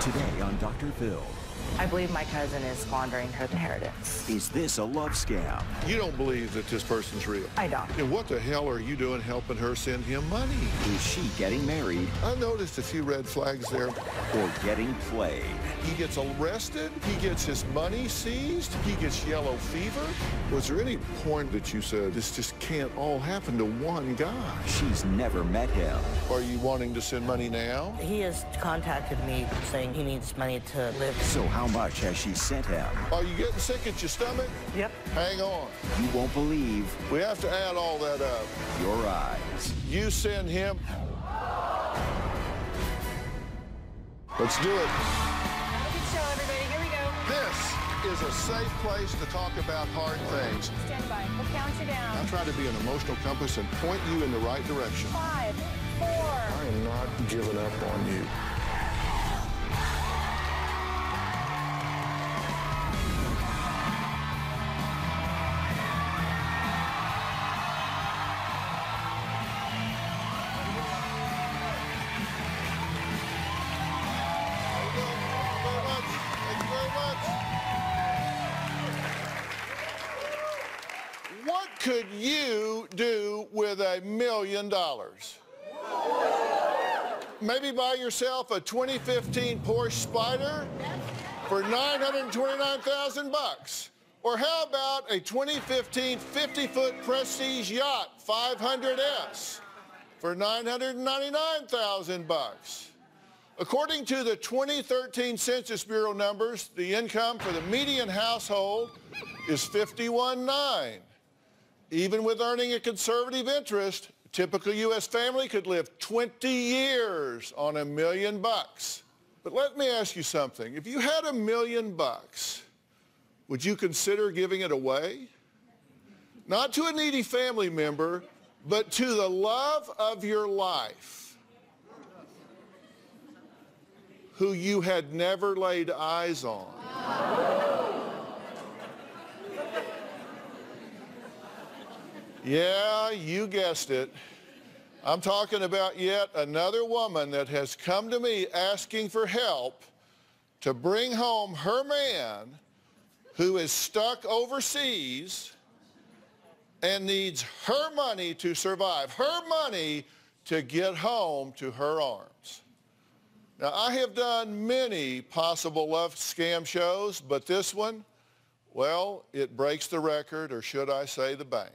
Today on Dr. Phil. I believe my cousin is squandering her inheritance. Is this a love scam? You don't believe that this person's real? I don't. And what the hell are you doing helping her send him money? Is she getting married I noticed a few red flags there. or getting played? He gets arrested, he gets his money seized, he gets yellow fever. Was there any point that you said this just can't all happen to one guy? She's never met him. Are you wanting to send money now? He has contacted me saying he needs money to live. So how much has she sent him? Are you getting sick at your stomach? Yep. Hang on. You won't believe We have to add all that up. your eyes. You send him. Let's do it. Good show, everybody. Here we go. This is a safe place to talk about hard things. Stand by. We'll count you down. I try to be an emotional compass and point you in the right direction. 5, 4. I am not giving up on you. Thank you very much. What could you do with $1 million? Maybe buy yourself a 2015 Porsche Spyder for $929,000. Or how about a 2015 50-foot Prestige Yacht 500S for $999,000? According to the 2013 Census Bureau numbers, the income for the median household is $51,900. Even with earning a conservative interest, a typical U.S. family could live 20 years on $1 million. But let me ask you something. If you had $1 million, would you consider giving it away? Not to a needy family member, but to the love of your life, who you had never laid eyes on. Yeah, you guessed it. I'm talking about yet another woman that has come to me asking for help to bring home her man who is stuck overseas and needs her money to survive, her money to get home to her arms. Now, I have done many possible love scam shows, but this one, well, it breaks the record, or should I say the bank.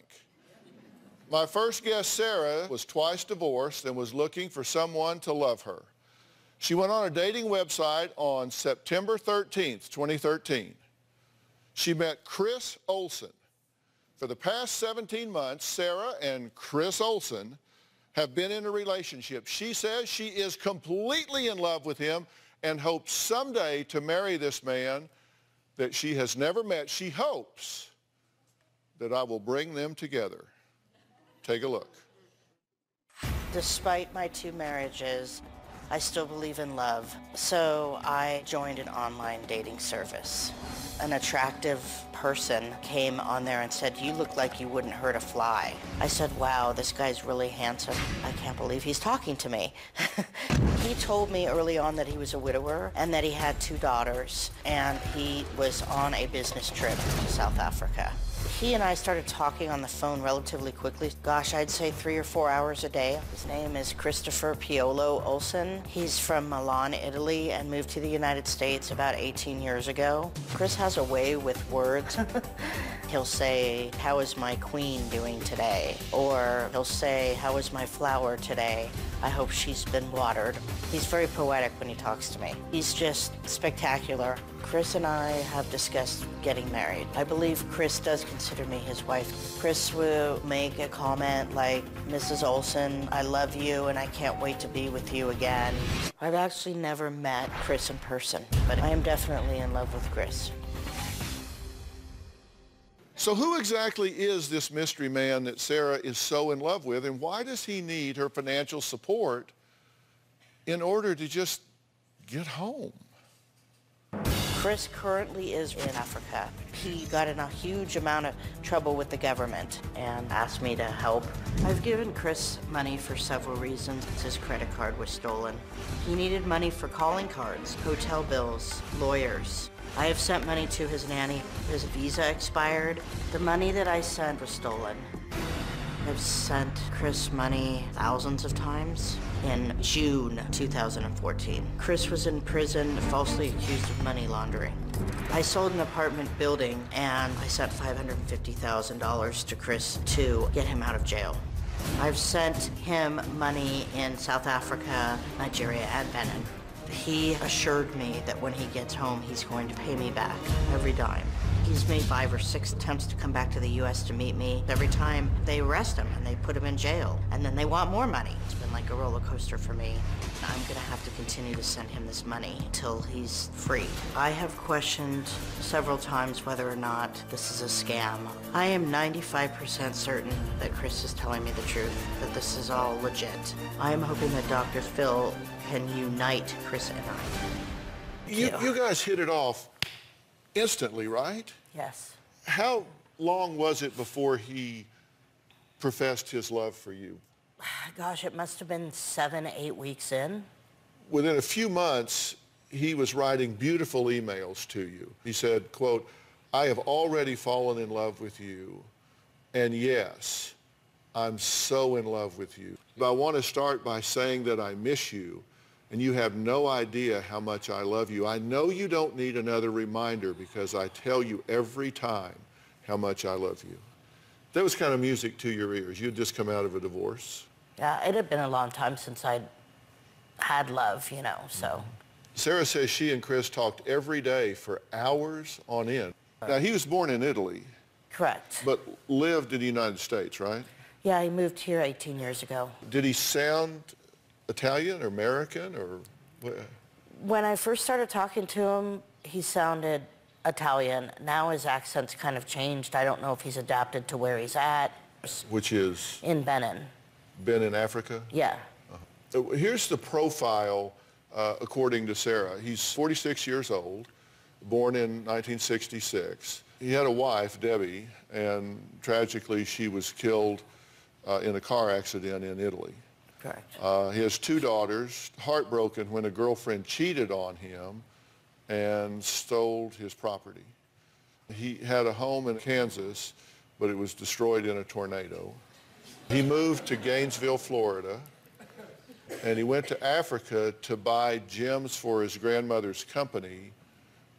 My first guest, Sarah, was twice divorced and was looking for someone to love her. She went on a dating website on September 13th, 2013. She met Chris Olson. For the past 17 months, Sarah and Chris Olson have been in a relationship. She says she is completely in love with him and hopes someday to marry this man that she has never met. She hopes that I will bring them together. Take a look. Despite my 2 marriages, I still believe in love. So I joined an online dating service. An attractive person came on there and said, "You look like you wouldn't hurt a fly." I said, "Wow, this guy's really handsome. I can't believe he's talking to me." He told me early on that he was a widower and that he had 2 daughters, and he was on a business trip to South Africa. He and I started talking on the phone relatively quickly. Gosh, I'd say 3 or 4 hours a day. His name is Christopher Piolo Olson. He's from Milan, Italy, and moved to the United States about 18 years ago. Chris has a way with words. He'll say, "How is my queen doing today?" Or he'll say, "How is my flower today? I hope she's been watered." He's very poetic when he talks to me. He's just spectacular. Chris and I have discussed getting married. I believe Chris does consider me his wife. Chris will make a comment like, "Mrs. Olson, I love you and I can't wait to be with you again." I've actually never met Chris in person, but I am definitely in love with Chris. So who exactly is this mystery man that Sarah is so in love with, and why does he need her financial support in order to just get home? Chris currently is in Africa. He got in a huge amount of trouble with the government and asked me to help. I've given Chris money for several reasons. His credit card was stolen. He needed money for calling cards, hotel bills, lawyers. I have sent money to his nanny. His visa expired. The money that I sent was stolen. I've sent Chris money thousands of times. In June 2014, Chris was in prison falsely accused of money laundering. I sold an apartment building and I sent $550,000 to Chris to get him out of jail. I've sent him money in South Africa, Nigeria, and Benin. He assured me that when he gets home, he's going to pay me back every dime. He's made 5 or 6 attempts to come back to the U.S. to meet me. Every time they arrest him and they put him in jail, and then they want more money. It's been like a roller coaster for me. I'm gonna have to continue to send him this money until he's free. I have questioned several times whether or not this is a scam. I am 95% certain that Chris is telling me the truth, that this is all legit. I am hoping that Dr. Phil can unite Chris and I. You guys hit it off instantly, right? Yes. How long was it before he professed his love for you? Gosh, it must have been 7, 8 weeks in. Within a few months, he was writing beautiful emails to you. He said, quote, "I have already fallen in love with you, and yes, I'm so in love with you. I want to start by saying that I miss you, and you have no idea how much I love you. I know you don't need another reminder because I tell you every time how much I love you." That was kind of music to your ears. You had just come out of a divorce. Yeah, it had been a long time since I'd had love, you know, so. Sarah says she and Chris talked every day for hours on end. Now, he was born in Italy, Correct. but lived in the United States, right? Yeah, he moved here 18 years ago. Did he sound Italian or American or what? When I first started talking to him, he sounded Italian. Now his accent's kind of changed. I don't know if he's adapted to where he's at. Which is? In Benin. Been in Africa? Yeah. Here's the profile according to Sarah. He's 46 years old, born in 1966. He had a wife, Debbie, and tragically she was killed in a car accident in Italy. Correct. He has 2 daughters, heartbroken when a girlfriend cheated on him and stole his property. He had a home in Kansas, but it was destroyed in a tornado. He moved to Gainesville, Florida, and he went to Africa to buy gems for his grandmother's company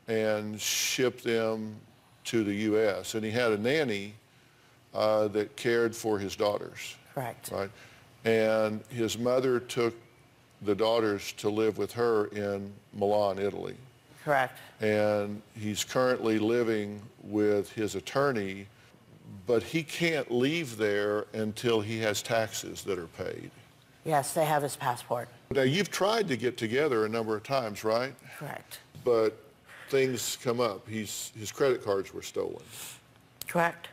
and ship them to the U.S. And he had a nanny that cared for his daughters. Correct. Right? And his mother took the daughters to live with her in Milan, Italy. Correct. And he's currently living with his attorney, but he can't leave there until he has taxes that are paid. Yes, they have his passport. Now, you've tried to get together a number of times, right? Correct. But things come up. His credit cards were stolen. Correct.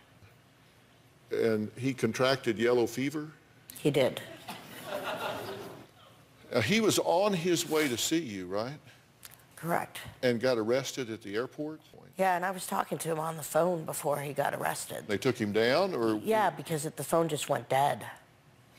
And he contracted yellow fever. He did. He was on his way to see you, right? Correct. And got arrested at the airport? Yeah, and I was talking to him on the phone before he got arrested. They took him down, or? Yeah, because the phone just went dead.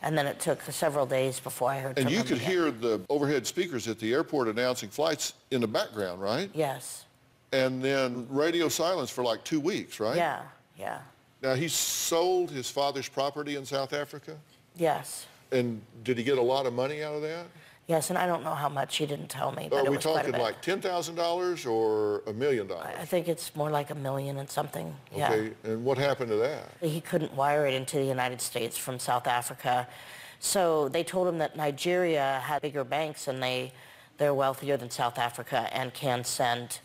And then it took several days before I heard from him. And you could again. hear the overhead speakers at the airport announcing flights in the background, right? Yes. And then radio silence for like 2 weeks, right? Yeah, yeah. Now, he sold his father's property in South Africa? Yes. And did he get a lot of money out of that? Yes, and I don't know how much. He didn't tell me, but Are it we was quite a talking bit. like $10,000 or $1 million? I think it's more like $1 million and something. Yeah. Okay, and what happened to that? He couldn't wire it into the United States from South Africa. So they told him that Nigeria had bigger banks and they're wealthier than South Africa and can send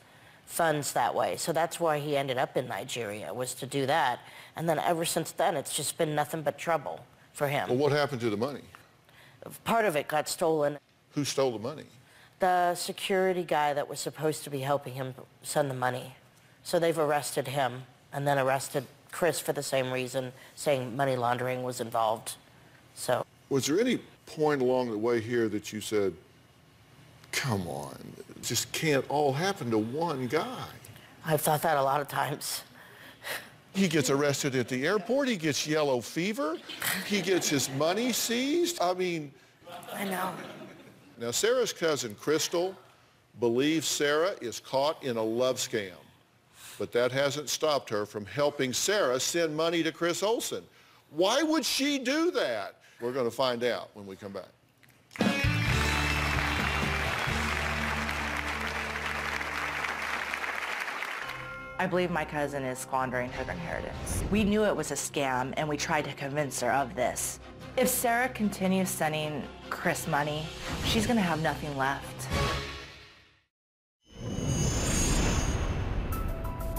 funds that way. So that's why he ended up in Nigeria, was to do that. And then ever since then, it's just been nothing but trouble for him. Well, what happened to the money? Part of it got stolen. Who stole the money? The security guy that was supposed to be helping him send the money. So they've arrested him and then arrested Chris for the same reason, saying money laundering was involved. So. Was there any point along the way here that you said, Come on, it just can't all happen to one guy. I've thought that a lot of times. He gets arrested at the airport, he gets yellow fever, he gets his money seized. I mean... I know. Now, Sarah's cousin, Crystal, believes Sarah is caught in a love scam. But that hasn't stopped her from helping Sarah send money to Chris Olsen. Why would she do that? We're going to find out when we come back. I believe my cousin is squandering her inheritance. We knew it was a scam, and we tried to convince her of this. If Sarah continues sending Chris money, she's gonna have nothing left.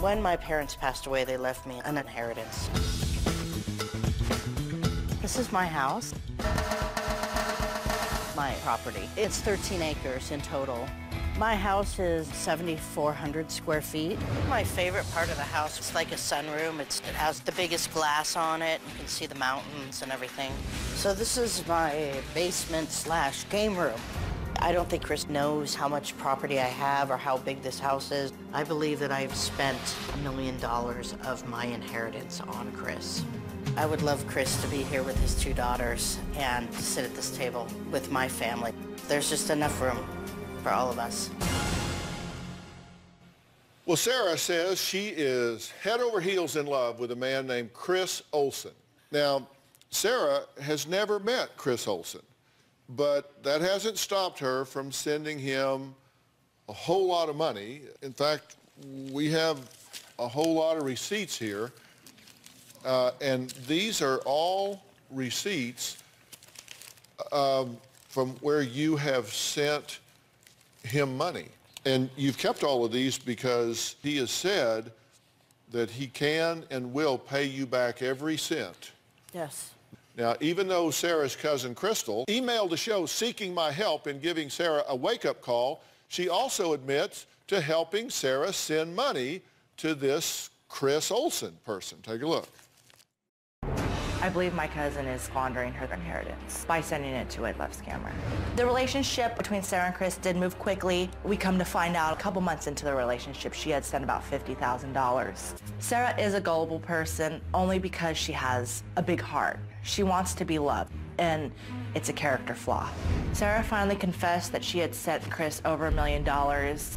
When my parents passed away, they left me an inheritance. This is my house, my property. It's 13 acres in total. My house is 7,400 square feet. My favorite part of the house is like a sunroom. It has the biggest glass on it. You can see the mountains and everything. So this is my basement slash game room. I don't think Chris knows how much property I have or how big this house is. I believe that I've spent $1 million of my inheritance on Chris. I would love Chris to be here with his 2 daughters and to sit at this table with my family. There's just enough room for all of us. Well, Sarah says she is head over heels in love with a man named Chris Olsen. Now, Sarah has never met Chris Olsen, but that hasn't stopped her from sending him a whole lot of money. In fact, we have a whole lot of receipts here, and these are all receipts from where you have sent him money. And you've kept all of these because he has said that he can and will pay you back every cent. Yes. Now, even though Sarah's cousin Crystal emailed the show seeking my help in giving Sarah a wake-up call, she also admits to helping Sarah send money to this Chris Olsen person. Take a look. I believe my cousin is squandering her inheritance by sending it to a love scammer. The relationship between Sarah and Chris did move quickly. We come to find out a couple months into the relationship, she had sent about $50,000. Sarah is a gullible person only because she has a big heart. She wants to be loved, and it's a character flaw. Sarah finally confessed that she had sent Chris over $1 million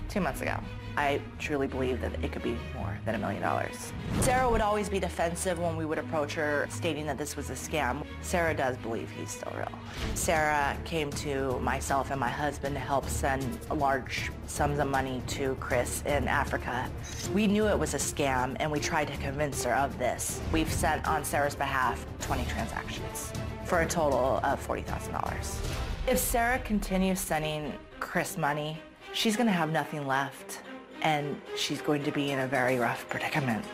2 months ago. I truly believe that it could be more than $1 million. Sarah would always be defensive when we would approach her stating that this was a scam. Sarah does believe he's still real. Sarah came to myself and my husband to help send large sums of money to Chris in Africa. We knew it was a scam, and we tried to convince her of this. We've sent on Sarah's behalf 20 transactions for a total of $40,000. If Sarah continues sending Chris money, she's gonna have nothing left, and she's going to be in a very rough predicament.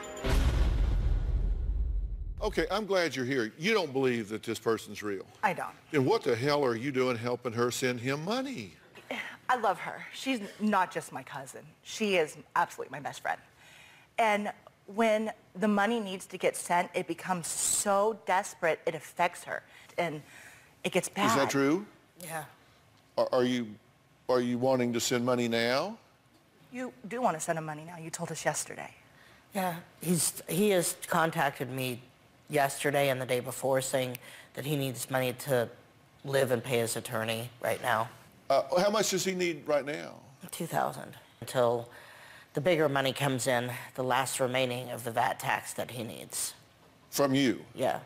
Okay, I'm glad you're here. You don't believe that this person's real. I don't. Then what the hell are you doing helping her send him money? I love her. She's not just my cousin. She is absolutely my best friend. And when the money needs to get sent, it becomes so desperate, it affects her. And it gets bad. Is that true? Yeah. Are you wanting to send money now? You do want to send him money now. You told us yesterday. Yeah, he has contacted me yesterday and the day before saying that he needs money to live and pay his attorney right now. How much does he need right now? $2,000 until the bigger money comes in, the last remaining of the VAT tax that he needs. From you? Yeah.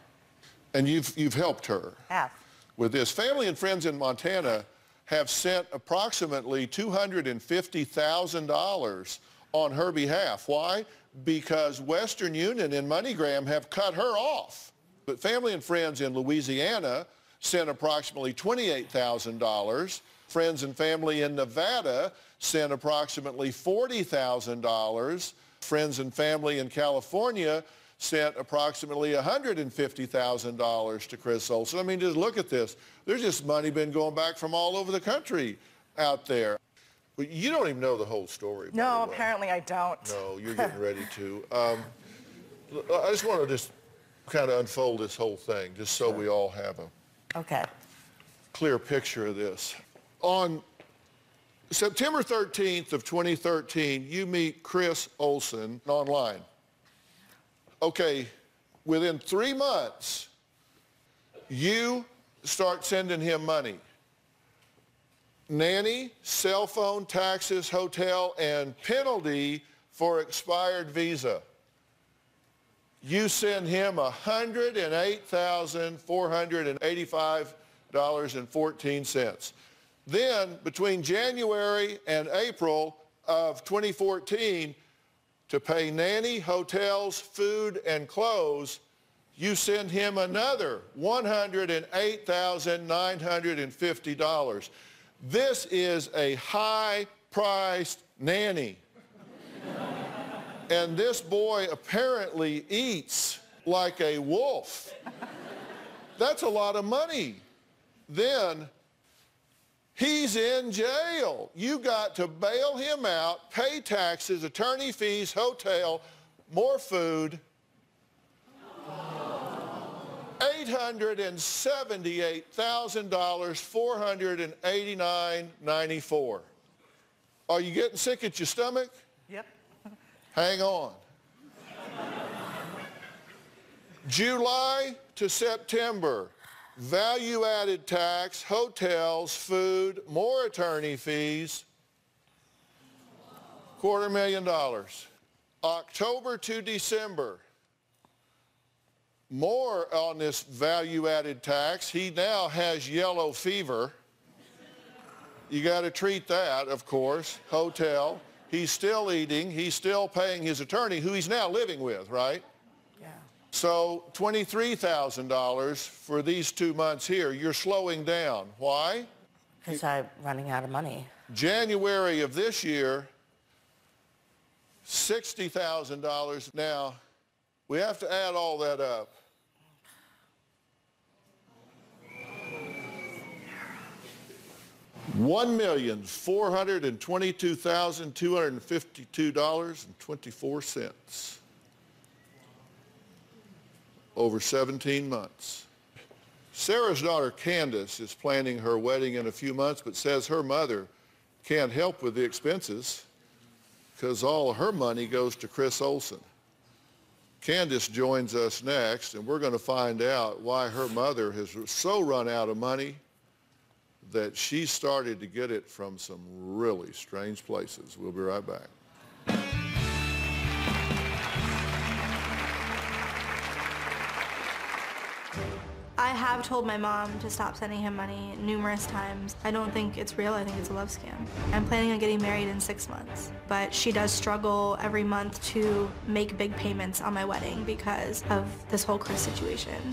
And you've helped her Have. with this. Family and friends in Montana have sent approximately $250,000 on her behalf. Why? Because Western Union and MoneyGram have cut her off. But family and friends in Louisiana sent approximately $28,000. Friends and family in Nevada sent approximately $40,000. Friends and family in California sent approximately $150,000 to Chris Olsen. I mean, just look at this. There's just money been going back from all over the country out there. But you don't even know the whole story. No, apparently I don't. No, you're getting ready to. I just want to kind of unfold this whole thing, just so we all have a Okay. clear picture of this. On September 13th of 2013, you meet Chris Olsen online. Okay, within 3 months, you start sending him money. Nanny, cell phone, taxes, hotel, and penalty for expired visa. You send him $108,485.14. Then, between January and April of 2014, to pay nanny, hotels, food, and clothes, you send him another $108,950. This is a high-priced nanny. And this boy apparently eats like a wolf. That's a lot of money. Then he's in jail. You got to bail him out, pay taxes, attorney fees, hotel, more food. $878,000, $489.94. Are you getting sick at your stomach? Yep. Hang on. July to September, value-added tax, hotels, food, more attorney fees, $250,000. October to December, more on this value-added tax. He now has yellow fever. You got to treat that, of course. Hotel. He's still eating. He's still paying his attorney, who he's now living with, right? Yeah. So $23,000 for these 2 months here. You're slowing down. Why? Because I'm running out of money. January of this year, $60,000. Now, we have to add all that up. $1,422,252.24 over 17 months. Sarah's daughter Candace is planning her wedding in a few months, but says her mother can't help with the expenses because all of her money goes to Chris Olsen. Candace joins us next, and we're going to find out why her mother has so run out of money that she started to get it from some really strange places. We'll be right back. I have told my mom to stop sending him money numerous times. I don't think it's real. I think it's a love scam. I'm planning on getting married in 6 months, but she does struggle every month to make big payments on my wedding because of this whole Chris situation.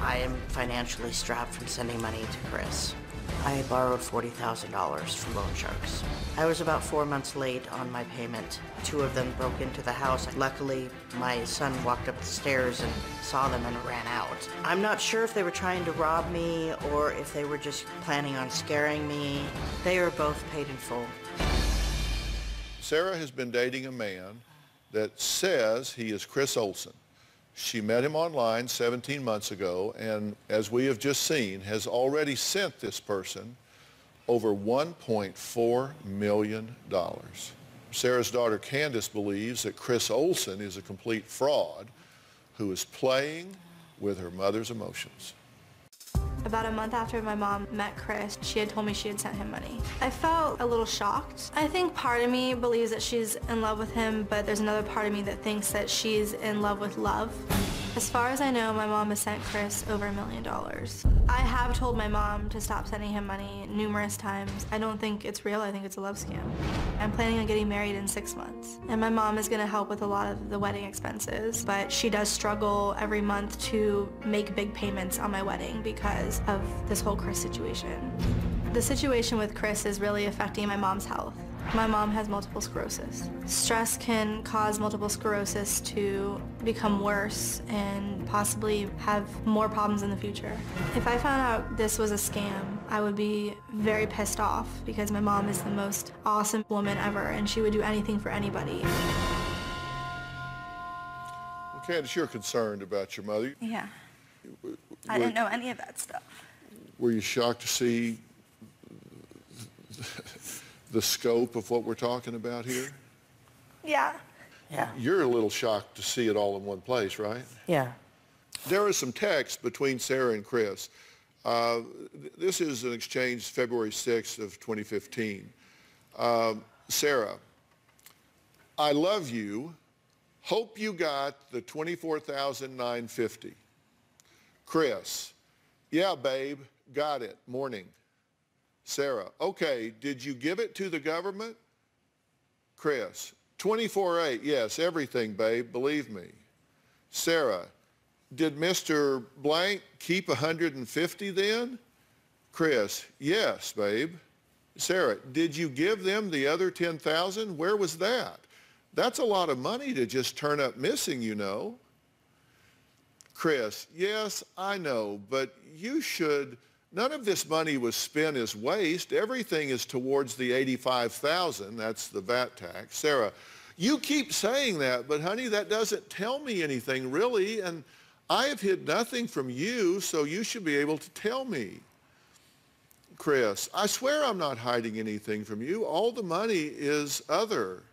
I am financially strapped from sending money to Chris. I borrowed $40,000 from loan sharks. I was about 4 months late on my payment. 2 of them broke into the house. Luckily, my son walked up the stairs and saw them and ran out. I'm not sure if they were trying to rob me or if they were just planning on scaring me. They were both paid in full. Sarah has been dating a man that says he is Chris Olsen. She met him online 17 months ago, and as we have just seen, has already sent this person over $1.4 million. Sarah's daughter Candace believes that Chris Olsen is a complete fraud who is playing with her mother's emotions. About a month after my mom met Chris, she had told me she had sent him money. I felt a little shocked. I think part of me believes that she's in love with him, but there's another part of me that thinks that she's in love with love. As far as I know, my mom has sent Chris over $1 million. I have told my mom to stop sending him money numerous times. I don't think it's real. I think it's a love scam. I'm planning on getting married in 6 months, and my mom is going to help with a lot of the wedding expenses, but she does struggle every month to make big payments on my wedding because of this whole Chris situation. The situation with Chris is really affecting my mom's health. My mom has multiple sclerosis. Stress can cause multiple sclerosis to become worse and possibly have more problems in the future. If I found out this was a scam, I would be very pissed off because my mom is the most awesome woman ever and she would do anything for anybody. Well, Candace, you're concerned about your mother. Yeah. I didn't know any of that stuff. Were you shocked to see the scope of what we're talking about here? Yeah. Yeah. You're a little shocked to see it all in one place, right? Yeah. There was some text between Sarah and Chris. This is an exchange February 6th of 2015. Sarah, I love you. Hope you got the $24,950. Chris, yeah, babe, got it. Morning. Sarah, okay, did you give it to the government? Chris, 24/8, yes, everything, babe, believe me. Sarah, did Mr. Blank keep 150 then? Chris, yes, babe. Sarah, did you give them the other 10,000? Where was that? That's a lot of money to just turn up missing, you know. Chris, yes, I know, but you should, none of this money was spent as waste. Everything is towards the 85,000, that's the VAT tax. Sarah, you keep saying that, but honey, that doesn't tell me anything really, and I have hid nothing from you, so you should be able to tell me. Chris, I swear I'm not hiding anything from you. All the money is other.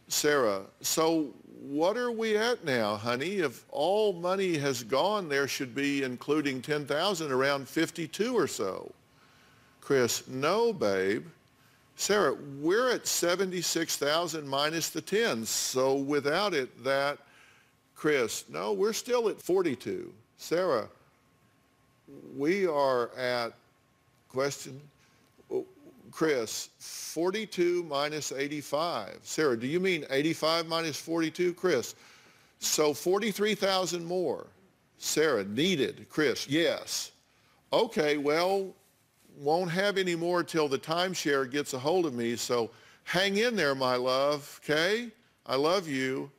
Sarah, so what are we at now, honey? If all money has gone, there should be, including 10,000, around 52 or so. Chris, no, babe. Sarah, we're at 76,000 minus the 10, so without it, that. Chris, no, we're still at 42. Sarah, we are at, question, Chris, 42 minus 85. Sarah, do you mean 85 minus 42? Chris, so 43,000 more. Sarah, needed. Chris, yes. Okay, well, won't have any more till the timeshare gets a hold of me, so hang in there, my love, okay? I love you.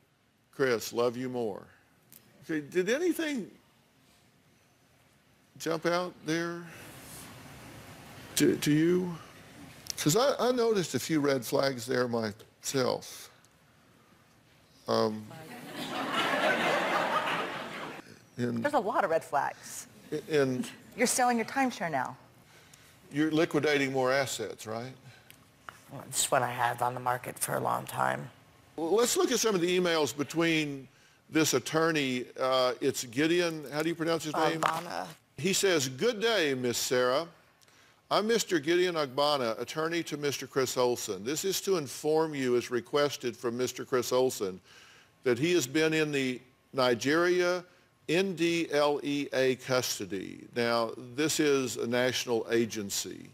Chris, love you more. Okay, did anything jump out there to you? Because I noticed a few red flags there myself. There's a lot of red flags. And You're selling your timeshare now. you're liquidating more assets, right? Well, it's what I had on the market for a long time. Well, let's look at some of the emails between this attorney. It's Gideon, how do you pronounce his name? Agbana. He says, good day, Miss Sarah. I'm Mr. Gideon Agbana, attorney to Mr. Chris Olson. This is to inform you, as requested from Mr. Chris Olson, that he has been in the Nigeria NDLEA custody. Now, this is a national agency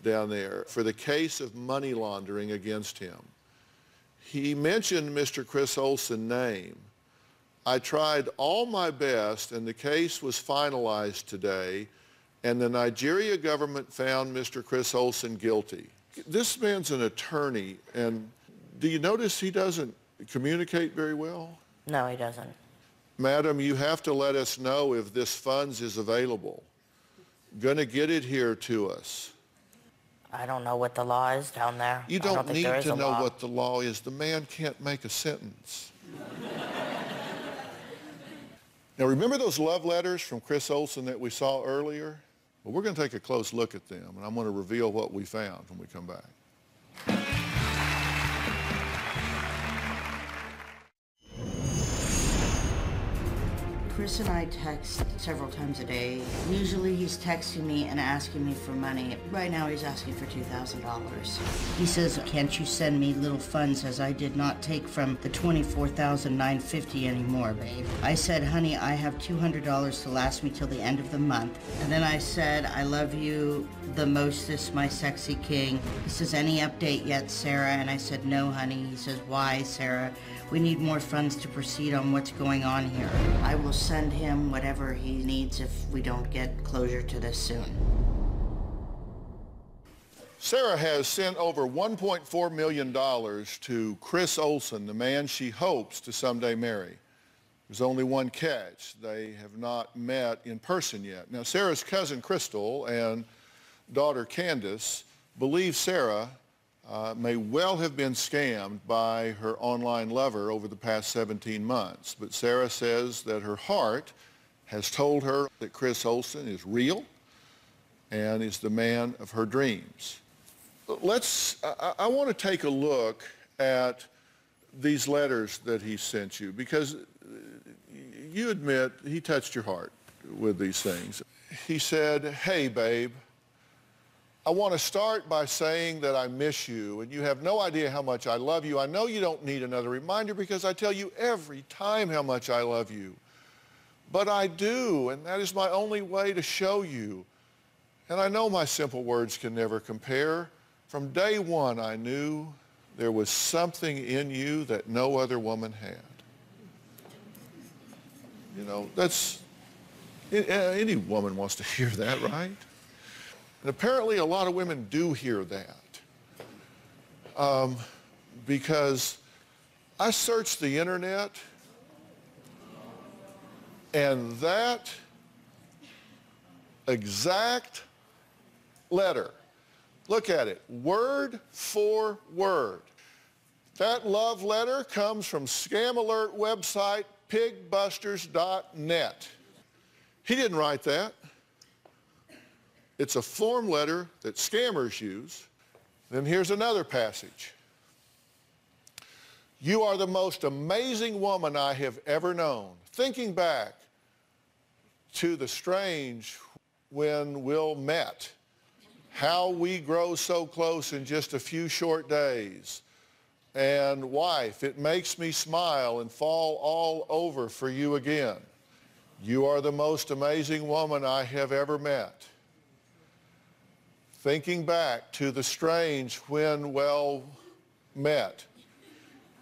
down there for the case of money laundering against him. He mentioned Mr. Chris Olson's name. I tried all my best, and the case was finalized today, and the Nigeria government found Mr. Chris Olson guilty. This man's an attorney, and do you notice he doesn't communicate very well? No, he doesn't. Madam, you have to let us know if this funds is available. Gonna get it here to us. I don't know what the law is down there. You I don't think need there is to a know law. what the law is. The man can't make a sentence. Now, remember those love letters from Chris Olson that we saw earlier? Well, we're going to take a close look at them, and I'm going to reveal what we found when we come back. Chris and I text several times a day. Usually he's texting me and asking me for money. Right now he's asking for $2,000. He says, can't you send me little funds, as I did not take from the $24,950 anymore, babe. I said, honey, I have $200 to last me till the end of the month. And then I said, I love you the mostest, my sexy king. He says, any update yet, Sarah? And I said, no, honey. He says, why, Sarah? We need more funds to proceed on what's going on here. I will send him whatever he needs if we don't get closure to this soon. Sarah has sent over $1.4 million to Chris Olson, the man she hopes to someday marry. There's only one catch. They have not met in person yet. Now, Sarah's cousin Crystal and daughter Candace believe Sarah may well have been scammed by her online lover over the past 17 months. But Sarah says that her heart has told her that Chris Olson is real, and is the man of her dreams. I want to take a look at these letters that he sent you, because you admit he touched your heart with these things. He said, "Hey, babe, I want to start by saying that I miss you, and you have no idea how much I love you. I know you don't need another reminder because I tell you every time how much I love you. But I do, and that is my only way to show you. And I know my simple words can never compare. From day one, I knew there was something in you that no other woman had." You know, any woman wants to hear that, right? And apparently a lot of women do hear that. Because I searched the internet, and that exact letter, look at it, word for word. That love letter comes from scam alert website pigbusters.net. He didn't write that. It's a form letter that scammers use. Then here's another passage. "You are the most amazing woman I have ever known. Thinking back to the strange when Will met, how we grow so close in just a few short days. And wife, it makes me smile and fall all over for you again. You are the most amazing woman I have ever met. Thinking back to the strange when well met."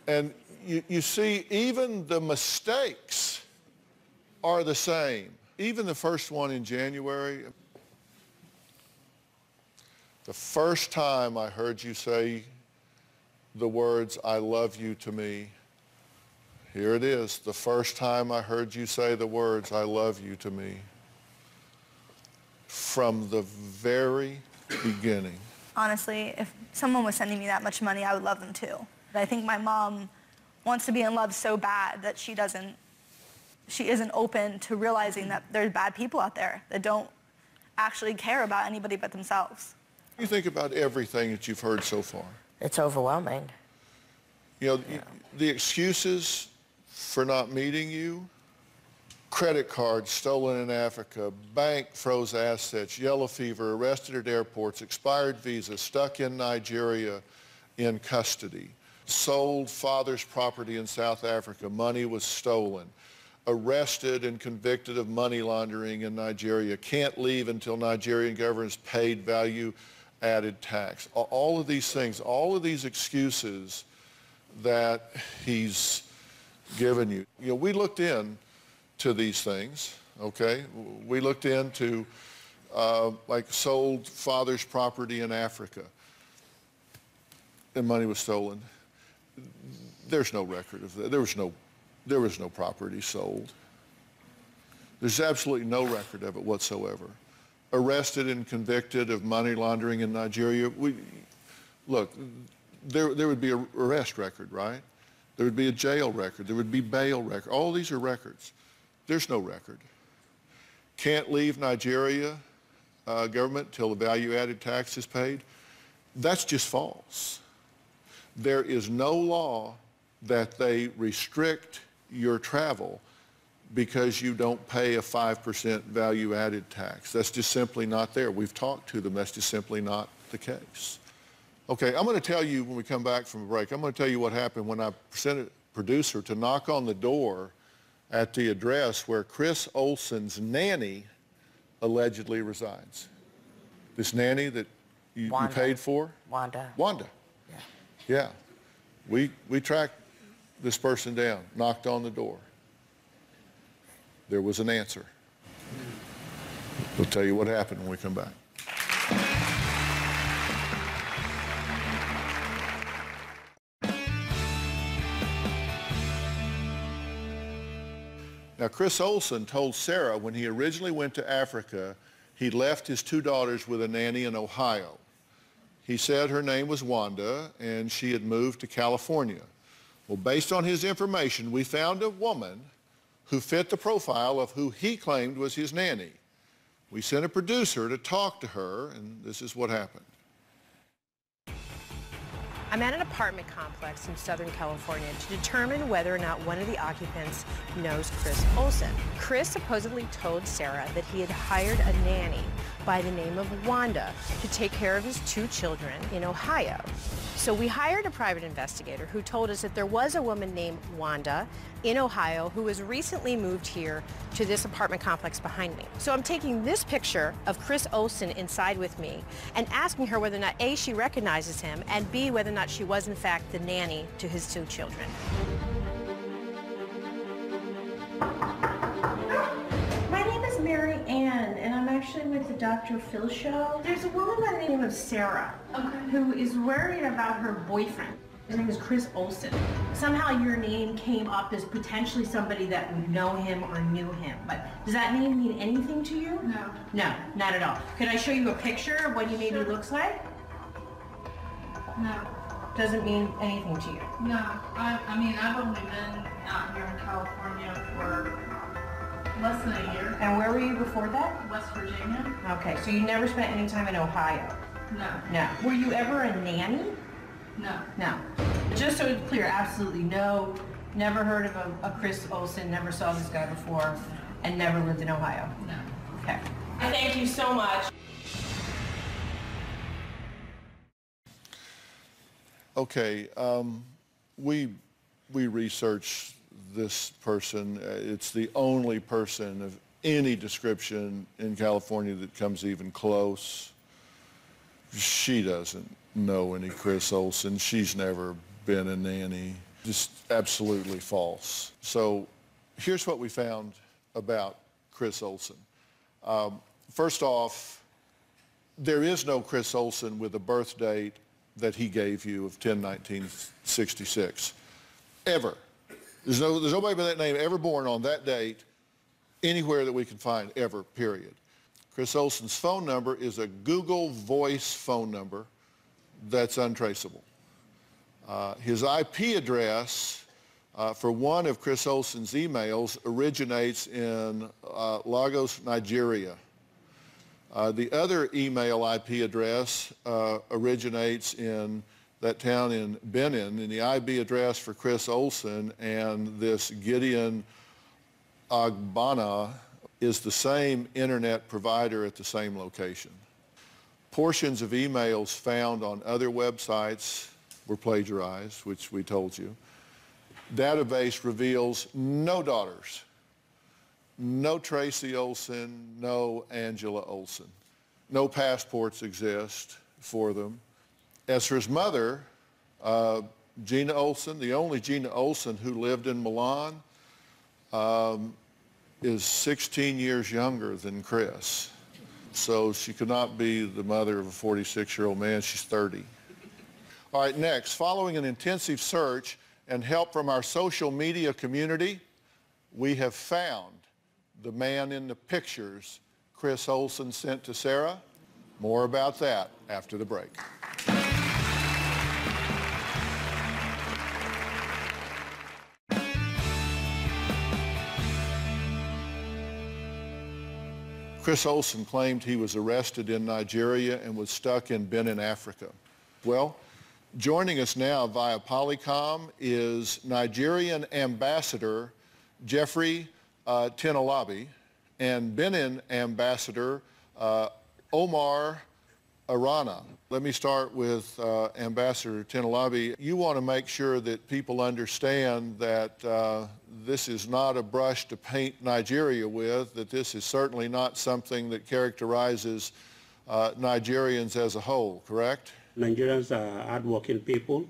And you see, even the mistakes are the same. Even the first one in January, the first time I heard you say the words, "I love you" to me, here it is, the first time I heard you say the words, "I love you" to me. From the very beginning. Honestly, if someone was sending me that much money, I would love them too. I think my mom wants to be in love so bad that she isn't open to realizing that there's bad people out there that don't actually care about anybody but themselves. You think about everything that you've heard so far. It's overwhelming. You know, the excuses for not meeting you, credit cards stolen in Africa, bank froze assets, yellow fever, arrested at airports, expired visas, stuck in Nigeria in custody, sold father's property in South Africa, money was stolen, arrested and convicted of money laundering in Nigeria, can't leave until Nigerian government's paid value-added tax. All of these things, all of these excuses that he's given you. You know, we looked into these things, okay? We looked into, like, sold father's property in Africa and money was stolen. There's no record of that. There was no property sold. There's absolutely no record of it whatsoever. Arrested and convicted of money laundering in Nigeria. Look, there would be an arrest record, right? There would be a jail record. There would be bail record. All these are records. There's no record. Can't leave Nigeria government till the value-added tax is paid. That's just false. There is no law that they restrict your travel because you don't pay a 5% value-added tax. That's just simply not there. We've talked to them. That's just simply not the case. Okay, I'm going to tell you when we come back from a break, I'm going to tell you what happened when I sent a producer to knock on the door at the address where Chris Olsen's nanny allegedly resides. This nanny that you paid for? Wanda. Wanda. Yeah. We tracked this person down, knocked on the door. There was an answer. We'll tell you what happened when we come back. Now, Chris Olsen told Sarah when he originally went to Africa, he left his two daughters with a nanny in Ohio. He said her name was Wanda, and she had moved to California. Well, based on his information, we found a woman who fit the profile of who he claimed was his nanny. We sent a producer to talk to her, and this is what happened. I'm at an apartment complex in Southern California to determine whether or not one of the occupants knows Chris Olsen. Chris supposedly told Sarah that he had hired a nanny by the name of Wanda to take care of his 2 children in Ohio. So we hired a private investigator who told us that there was a woman named Wanda in Ohio who was recently moved here to this apartment complex behind me. So I'm taking this picture of Chris Olsen inside with me and asking her whether or not A, she recognizes him, and B, whether or not she was in fact the nanny to his 2 children. My name is Mary Ann, and I'm actually with the Dr. Phil show. There's a woman by the name of Sarah, who is worried about her boyfriend. His name is Chris Olsen. Somehow your name came up as potentially somebody that would know him or knew him, but does that name mean anything to you? No. No, not at all. Could I show you a picture of what he maybe looks like? No. Doesn't mean anything to you? No. I mean, I've only been out here in California for less than a year. And where were you before that? West Virginia. Okay, so you never spent any time in Ohio? No. No. Were you ever a nanny? No. No. Just so it's clear, absolutely no. Never heard of a Chris Olsen, never saw this guy before, and never lived in Ohio? No. Okay. Thank you so much. Okay, we researched this person. It's the only person of any description in California that comes even close. She doesn't know any Chris Olsen. She's never been a nanny. Just absolutely false. So here's what we found about Chris Olsen. First off, there is no Chris Olsen with a birth date that he gave you of 10/1966. Ever. There's nobody by that name ever born on that date anywhere that we can find, ever, period. Chris Olsen's phone number is a Google Voice phone number that's untraceable. His IP address for one of Chris Olsen's emails originates in Lagos, Nigeria. The other email IP address originates in that town in Benin, and the IP address for Chris Olsen and this Gideon Agbana is the same internet provider at the same location. Portions of emails found on other websites were plagiarized, which we told you. Database reveals no daughters, no Tracy Olsen, no Angela Olsen. No passports exist for them. As for his mother, Gina Olsen, the only Gina Olsen who lived in Milan, is 16 years younger than Chris. So she could not be the mother of a 46-year-old man. She's 30. All right, next, following an intensive search and help from our social media community, we have found the man in the pictures Chris Olsen sent to Sarah. More about that after the break. Chris Olsen claimed he was arrested in Nigeria and was stuck in Benin, Africa. Well, joining us now via Polycom is Nigerian Ambassador Jeffrey Tinalabi and Benin Ambassador Omar Arana. Let me start with Ambassador Tinalabi. You want to make sure that people understand that this is not a brush to paint Nigeria with, that this is certainly not something that characterizes Nigerians as a whole, correct? Nigerians are hardworking people,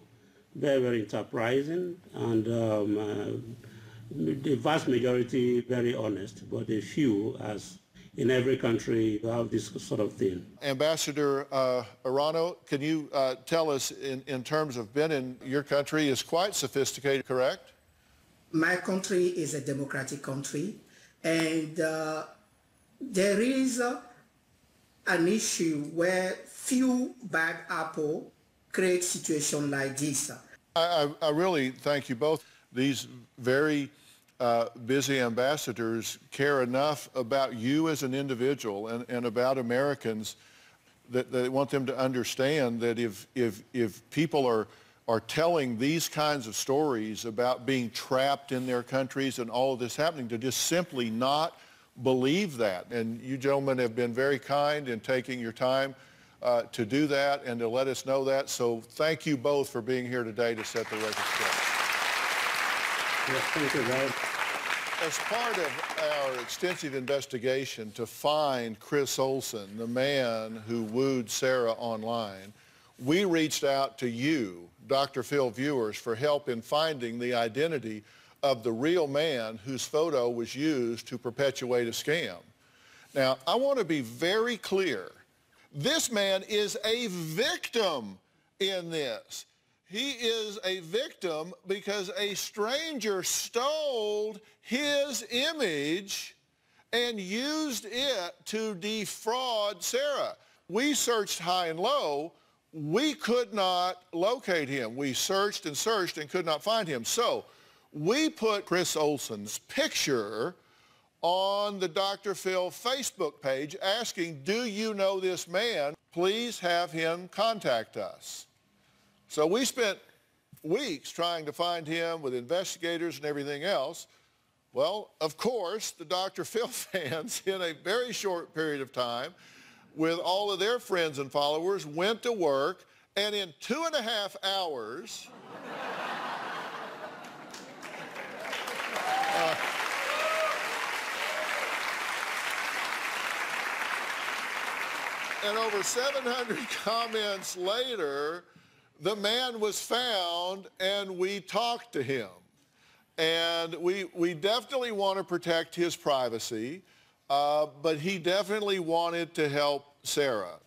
very, very enterprising, and the vast majority very honest, but a few, as in every country, you have this sort of thing. Ambassador Arano, can you tell us in terms of Benin, your country is quite sophisticated, correct? My country is a democratic country, and there is an issue where few bad apple create situation like this. I really thank you both. These very busy ambassadors care enough about you as an individual and about Americans that they want them to understand that if people are telling these kinds of stories about being trapped in their countries and all of this happening, to just simply not believe that. And you gentlemen have been very kind in taking your time to do that and to let us know that. So thank you both for being here today to set the record straight. Yes, thank you, Ray. As part of our extensive investigation to find Chris Olsen, the man who wooed Sarah online, we reached out to you, Dr. Phil viewers, for help in finding the identity of the real man whose photo was used to perpetuate a scam. Now, I want to be very clear. This man is a victim in this. He is a victim because a stranger stole his image and used it to defraud Sarah. We searched high and low. We could not locate him. We searched and searched and could not find him. So we put Chris Olsen's picture on the Dr. Phil Facebook page asking, do you know this man? Please have him contact us. So we spent weeks trying to find him with investigators and everything else. Well, of course, the Dr. Phil fans, in a very short period of time, with all of their friends and followers, went to work, and in 2.5 hours, and over 700 comments later, the man was found and we talked to him. And we definitely want to protect his privacy, but he definitely wanted to help Sarah.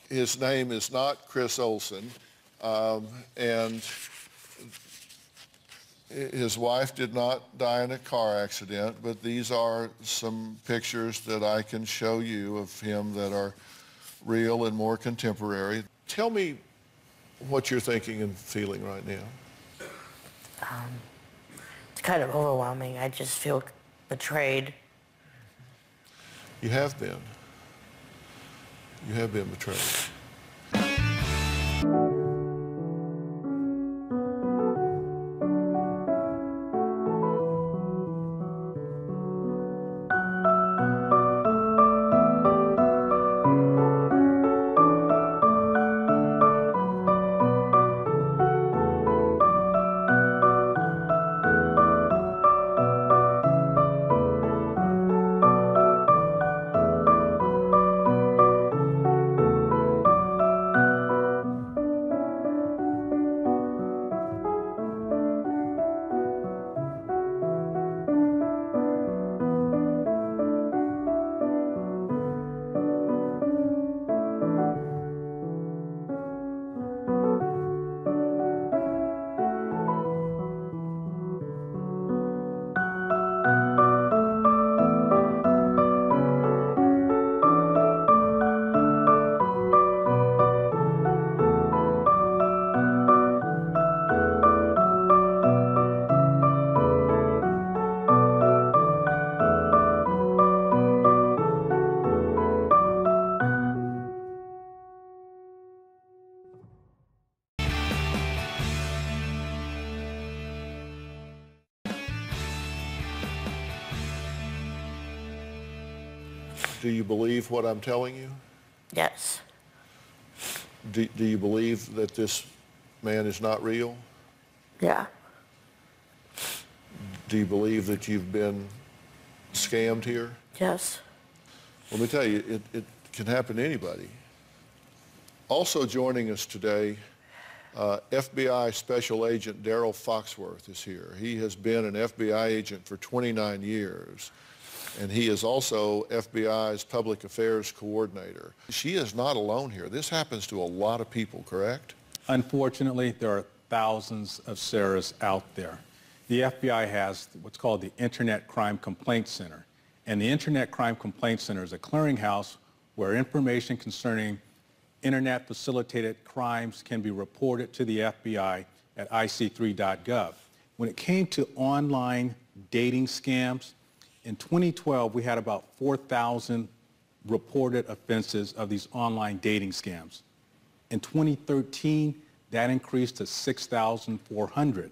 His name is not Chris Olsen, and his wife did not die in a car accident, but these are some pictures that I can show you of him that are real and more contemporary. Tell me what you're thinking and feeling right now. It's kind of overwhelming. I just feel betrayed. You have been. You have been betrayed. Do you believe what I'm telling you? Yes. Do you believe that this man is not real? Yeah. Do you believe that you've been scammed here? Yes. Let me tell you, it can happen to anybody. Also joining us today, FBI Special Agent Daryl Foxworth is here. He has been an FBI agent for 29 years. And he is also FBI's Public Affairs Coordinator. She is not alone here. This happens to a lot of people, correct? Unfortunately, there are thousands of Sarahs out there. The FBI has what's called the Internet Crime Complaint Center. And the Internet Crime Complaint Center is a clearinghouse where information concerning Internet-facilitated crimes can be reported to the FBI at ic3.gov. When it came to online dating scams. In 2012, we had about 4,000 reported offenses of these online dating scams. In 2013, that increased to 6,400.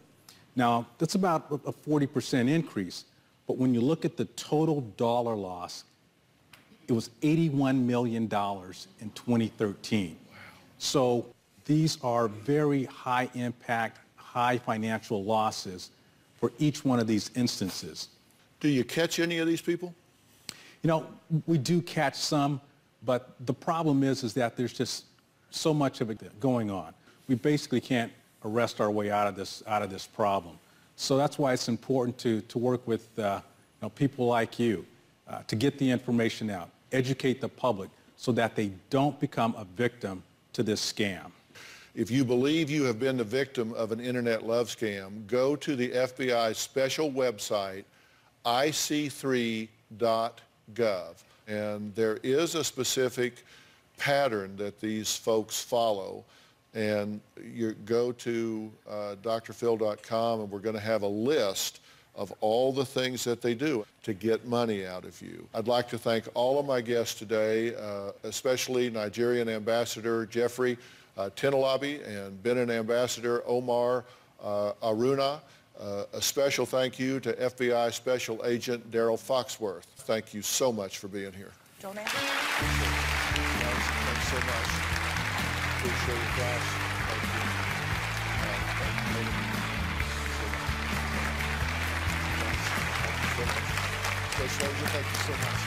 Now, that's about a 40% increase, but when you look at the total dollar loss, it was $81 million in 2013. Wow. So these are very high impact, high financial losses for each one of these instances. Do you catch any of these people? You know, we do catch some, but the problem is that there's just so much of it going on. We basically can't arrest our way out of this problem. So that's why it's important to work with people like you to get the information out, educate the public so that they don't become a victim to this scam. If you believe you have been the victim of an internet love scam, go to the FBI's special website, ic3.gov. And there is a specific pattern that these folks follow. And you go to drphil.com, and we're going to have a list of all the things that they do to get money out of you. I'd like to thank all of my guests today, especially Nigerian Ambassador Jeffrey Tinalabi and Benin Ambassador Omar Aruna. A special thank you to FBI Special Agent Daryl Foxworth. Thank you so much for being here. Joel, Thanks so much. Appreciate it, guys. Thank you. Thank you so much.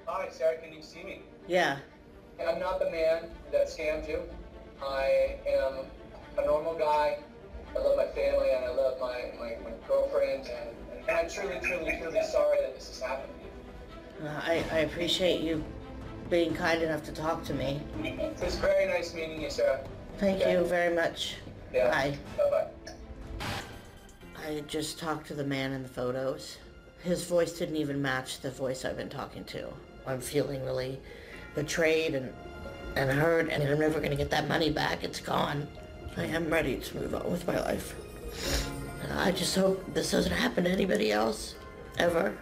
Hi, Sarah, can you see me? Yeah. I'm not the man that scammed you. I am a normal guy. I love my family and I love my girlfriend, and I'm truly sorry that this has happened to you. I appreciate you being kind enough to talk to me. It was very nice meeting you, Sarah. Thank you very much. Yeah. Bye. Bye-bye. I just talked to the man in the photos. His voice didn't even match the voice I've been talking to. I'm feeling really betrayed and hurt, and I'm never going to get that money back. It's gone. I am ready to move on with my life. I just hope this doesn't happen to anybody else, ever.